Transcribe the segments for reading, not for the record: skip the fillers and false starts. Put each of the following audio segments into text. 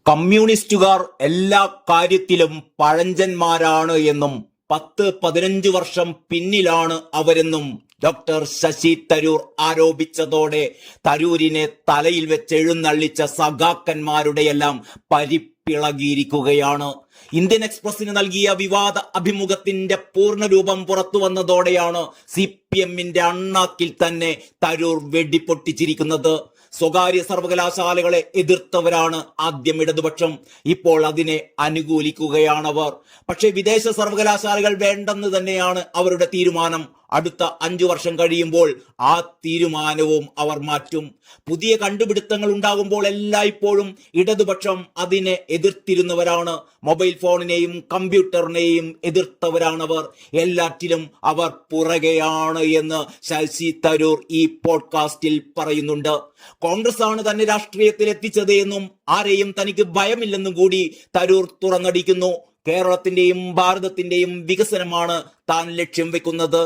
കമ്മ്യൂണിസ്റ്റുകാർ എല്ലാ കാര്യത്തിലും പഴഞ്ചന്മാരാണ് എന്നും 10-15 വർഷം പിന്നിലാണ് അവരെന്നും ഡോക്ടർ ശശി തരൂർ ആരോപിച്ചതോടെ തരൂരിനെ തലയിൽ വെച്ചെഴുന്നള്ളിച്ച സഖാക്കന്മാരുടെയെല്ലാം പരിപ്പിളകിയിരിക്കുകയാണ്. ഇന്ത്യൻ എക്സ്പ്രസിന് നൽകിയ വിവാദ അഭിമുഖത്തിന്റെ പൂർണ്ണരൂപം പുറത്തു വന്നതോടെയാണ് CPM-ന്റെ അണ്ണാക്കിൽ തന്നെ തരൂർ വെടിപ്പൊട്ടിച്ചിരിക്കുന്നത്. സ്വകാര്യ സർവകലാശാലകളെ എതിർത്തവരാണ് ആദ്യം ഇടതുപക്ഷം, ഇപ്പോൾ അതിനെ അനുകൂലിക്കുകയാണവർ. പക്ഷേ വിദേശ സർവകലാശാലകൾ വേണ്ടെന്ന് തന്നെയാണ് അവരുടെ തീരുമാനം. അടുത്ത 5 വർഷം കഴിയുമ്പോൾ ആ തീരുമാനവും അവർ മാറ്റും. പുതിയ കണ്ടുപിടുത്തങ്ങൾ ഉണ്ടാകുമ്പോൾ എല്ലായ്പ്പോഴും ഇടതുപക്ഷം അതിനെ എതിർത്തിരുന്നവരാണ്. മൊബൈൽ ഫോണിനെയും കമ്പ്യൂട്ടറിനെയും എതിർത്തവരാണവർ. എല്ലാറ്റിലും അവർ പുറകെയാണ് എന്ന് ശശി തരൂർ ഈ പോഡ്കാസ്റ്റിൽ പറയുന്നുണ്ട്. കോൺഗ്രസ് ആണ് തന്നെ രാഷ്ട്രീയത്തിൽ എത്തിച്ചത് എന്നും ആരെയും തനിക്ക് ഭയമില്ലെന്നും കൂടി തരൂർ തുറന്നടിക്കുന്നു. കേരളത്തിന്റെയും ഭാരതത്തിന്റെയും വികസനമാണ് താൻ ലക്ഷ്യം വെക്കുന്നത്.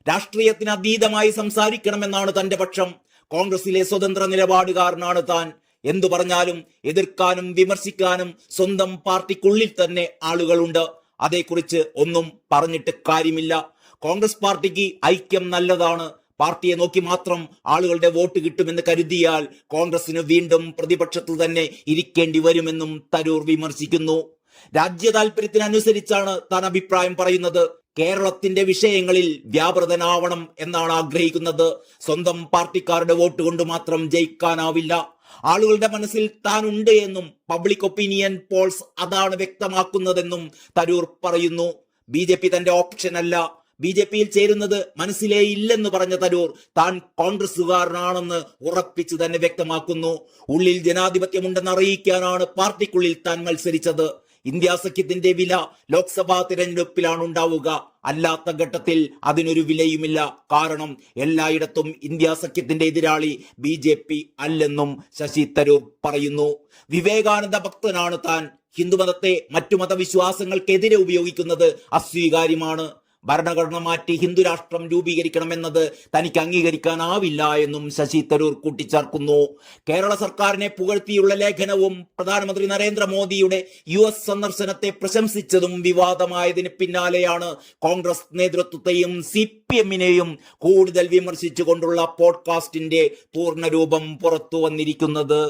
രാഷ്ട്രീയത്തിന് അതീതമായി സംസാരിക്കണമെന്നാണ് തന്റെ പക്ഷം. കോൺഗ്രസിലെ സ്വതന്ത്ര നിലപാടുകാരനാണ് താൻ. എന്തു പറഞ്ഞാലും എതിർക്കാനും വിമർശിക്കാനും സ്വന്തം പാർട്ടിക്കുള്ളിൽ തന്നെ ആളുകളുണ്ട്. അതേക്കുറിച്ച് ഒന്നും പറഞ്ഞിട്ട് കാര്യമില്ല. കോൺഗ്രസ് പാർട്ടിക്ക് ഐക്യം നല്ലതാണ്. പാർട്ടിയെ നോക്കി മാത്രം ആളുകളുടെ വോട്ട് കിട്ടുമെന്ന് കരുതിയാൽ കോൺഗ്രസിന് വീണ്ടും പ്രതിപക്ഷത്ത് തന്നെ ഇരിക്കേണ്ടി വരുമെന്നും തരൂർ വിമർശിക്കുന്നു. രാജ്യ താല്പര്യത്തിനനുസരിച്ചാണ് താൻ അഭിപ്രായം പറയുന്നത്. കേരളത്തിന്റെ വിഷയങ്ങളിൽ വ്യാപൃതനാവണം എന്നാണ് ആഗ്രഹിക്കുന്നത്. സ്വന്തം പാർട്ടിക്കാരുടെ വോട്ട് കൊണ്ട് മാത്രം ജയിക്കാനാവില്ല. ആളുകളുടെ മനസ്സിൽ താൻ ഉണ്ട് എന്നും പബ്ലിക് ഒപ്പീനിയൻ പോൾസ് അതാണ് വ്യക്തമാക്കുന്നതെന്നും തരൂർ പറയുന്നു. BJP തന്റെ ഓപ്ഷൻ അല്ല. BJPയിൽ ചേരുന്നത് മനസ്സിലേ ഇല്ലെന്ന് പറഞ്ഞ തരൂർ താൻ കോൺഗ്രസുകാരനാണെന്ന് ഉറപ്പിച്ചു തന്നെ വ്യക്തമാക്കുന്നു. ഉള്ളിൽ ജനാധിപത്യമുണ്ടെന്ന് അറിയിക്കാനാണ് പാർട്ടിക്കുള്ളിൽ താൻ മത്സരിച്ചത്. ഇന്ത്യ സഖ്യത്തിന്റെ വില ലോക്സഭാ തിരഞ്ഞെടുപ്പിലാണ് ഉണ്ടാവുക. അല്ലാത്ത ഘട്ടത്തിൽ അതിനൊരു വിലയുമില്ല. കാരണം എല്ലായിടത്തും ഇന്ത്യ സഖ്യത്തിന്റെ എതിരാളി BJP അല്ലെന്നും ശശി തരൂർ പറയുന്നു. വിവേകാനന്ദ ഭക്തനാണ് താൻ. ഹിന്ദുമതത്തെ മറ്റു മതവിശ്വാസങ്ങൾക്കെതിരെ ഉപയോഗിക്കുന്നത് അസ്വീകാര്യമാണ്. ഭരണഘടന മാറ്റി ഹിന്ദുരാഷ്ട്രം രൂപീകരിക്കണമെന്നത് തനിക്ക് അംഗീകരിക്കാനാവില്ല എന്നും ശശി തരൂർ കൂട്ടിച്ചേർക്കുന്നു. കേരള സർക്കാരിനെ പുകഴ്ത്തിയുള്ള ലേഖനവും പ്രധാനമന്ത്രി നരേന്ദ്രമോദിയുടെ US സന്ദർശനത്തെ പ്രശംസിച്ചതും വിവാദമായതിന് പിന്നാലെയാണ് കോൺഗ്രസ് നേതൃത്വത്തെയും CPM-നെയും കൂടുതൽ വിമർശിച്ചുകൊണ്ടുള്ള പോഡ്കാസ്റ്റിന്റെ പൂർണ്ണരൂപം പുറത്തു വന്നിരിക്കുന്നത്.